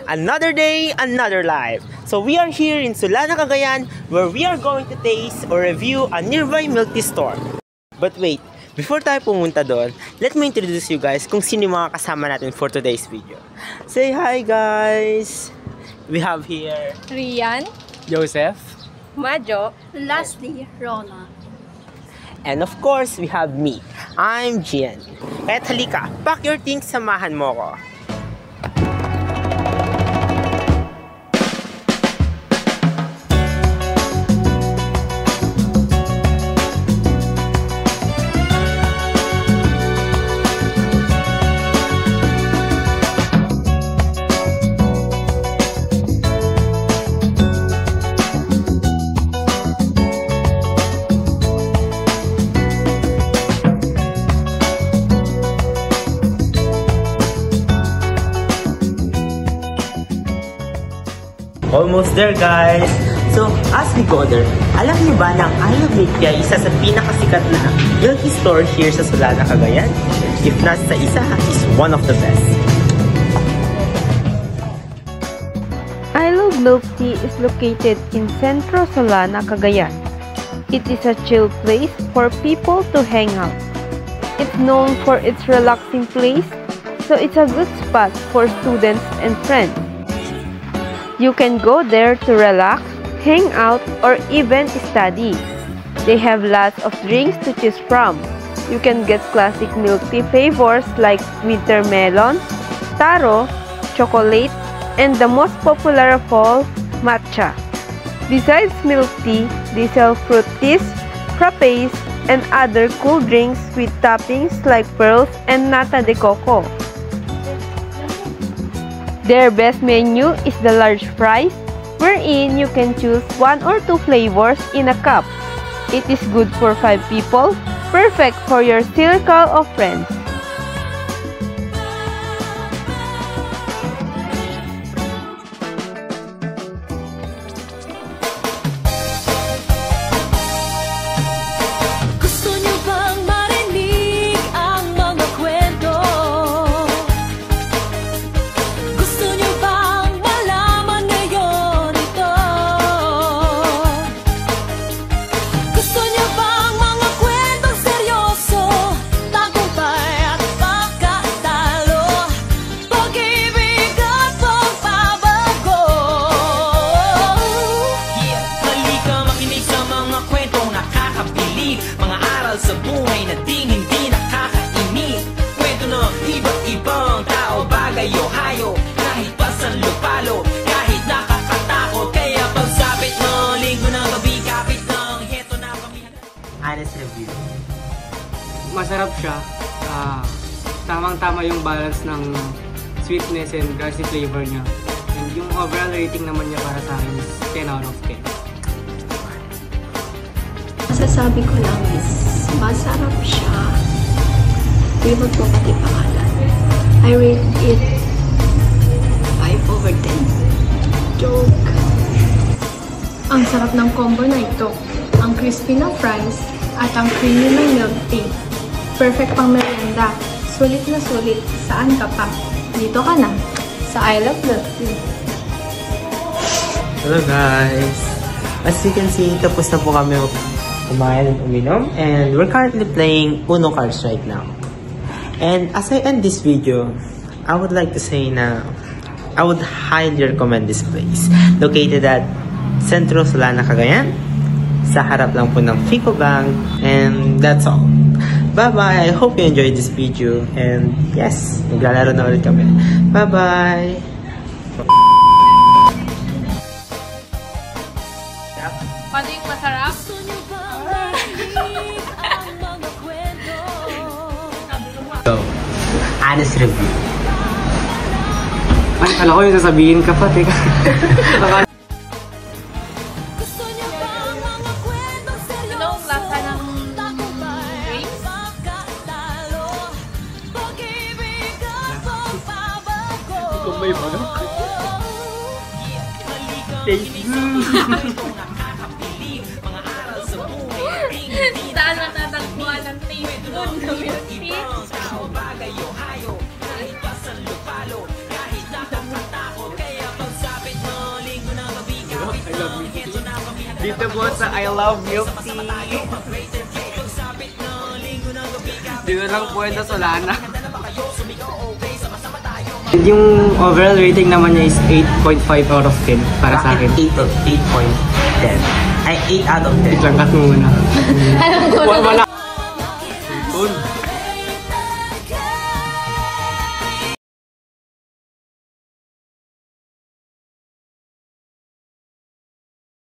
Another day, another life. So we are here in Solana, Cagayan, where we are going to taste or review a nearby milk tea store. But wait, before tayo pumunta doon, let me introduce you guys kung sino yung mga kasama natin for today's video. Say hi guys! We have here Rian, Joseph, Majo, lastly, Rona. and of course, we have me. I'm Gian. Kaya't halika, pack your things, samahan mo ko. Almost there guys! So, as we go there, alam niyo ba na ang I Love Milk Tea ay isa sa pinakasikat na milk tea store here sa Solana, Cagayan? If not sa isa, is one of the best. I Love Milk Tea is located in Centro Solana, Cagayan. It is a chill place for people to hang out. It's known for its relaxing place, so it's a good spot for students and friends. You can go there to relax, hang out, or even study. They have lots of drinks to choose from. You can get classic milk tea flavors like winter melon, taro, chocolate, and the most popular of all, matcha. Besides milk tea, they sell fruit teas, frappes, and other cool drinks with toppings like pearls and nata de coco. Their best menu is the large fries, wherein you can choose 1 or 2 flavors in a cup. It is good for 5 people, perfect for your circle of friends. Mga aral sa buhay na ding hindi nakakainip. Kwento ng iba't-ibang tao, bagay o hayo, kahit pasan lupalo, kahit nakakatakot. Kaya pagsapit mo, linggo ng gabi, kapit ng heto na kami. Honest review. masarap siya. Tamang-tama yung balance ng sweetness and grassy flavor niya. And yung overall rating naman niya para sa akin is 10 out of 10. Masasabi ko lang is, masarap siya. Limot ko pati pangalan. I rate it 5 over 10. Joke! Ang sarap ng combo na ito. Ang crispy na fries at ang creamy ng milk tea. Perfect pang merienda. Sulit na sulit. Saan ka pa? Dito ka na. Sa I Love Milk Tea. Hello guys! As you can see, tapos na po kami kumain at uminom. And we're currently playing Uno cards right now. And as I end this video, I would like to say na I would highly recommend this place. Located at Centro Solana, Cagayan. Sa harap lang po ng Fico Bank. And that's all. Bye-bye! I hope you enjoyed this video. And yes, maglalaro na ulit kami. Bye-bye! Paano yung masarap? So, honest review. Ay, kala ko yung sasabihin ka pa, teka. Anong lasa ng drinks? Kung may manok. Saan matatagpuan ang taste doon na milk tea? I love milk tea. Dito po sa I love milk tea. Dito lang po ito sa Solana. Yung overall rating naman niya is 8.5 out of 10 para sa akin. 8.10. Ay, 8 out of 10. Wait lang, cut mo muna. Alam ko na. Wala. Tun.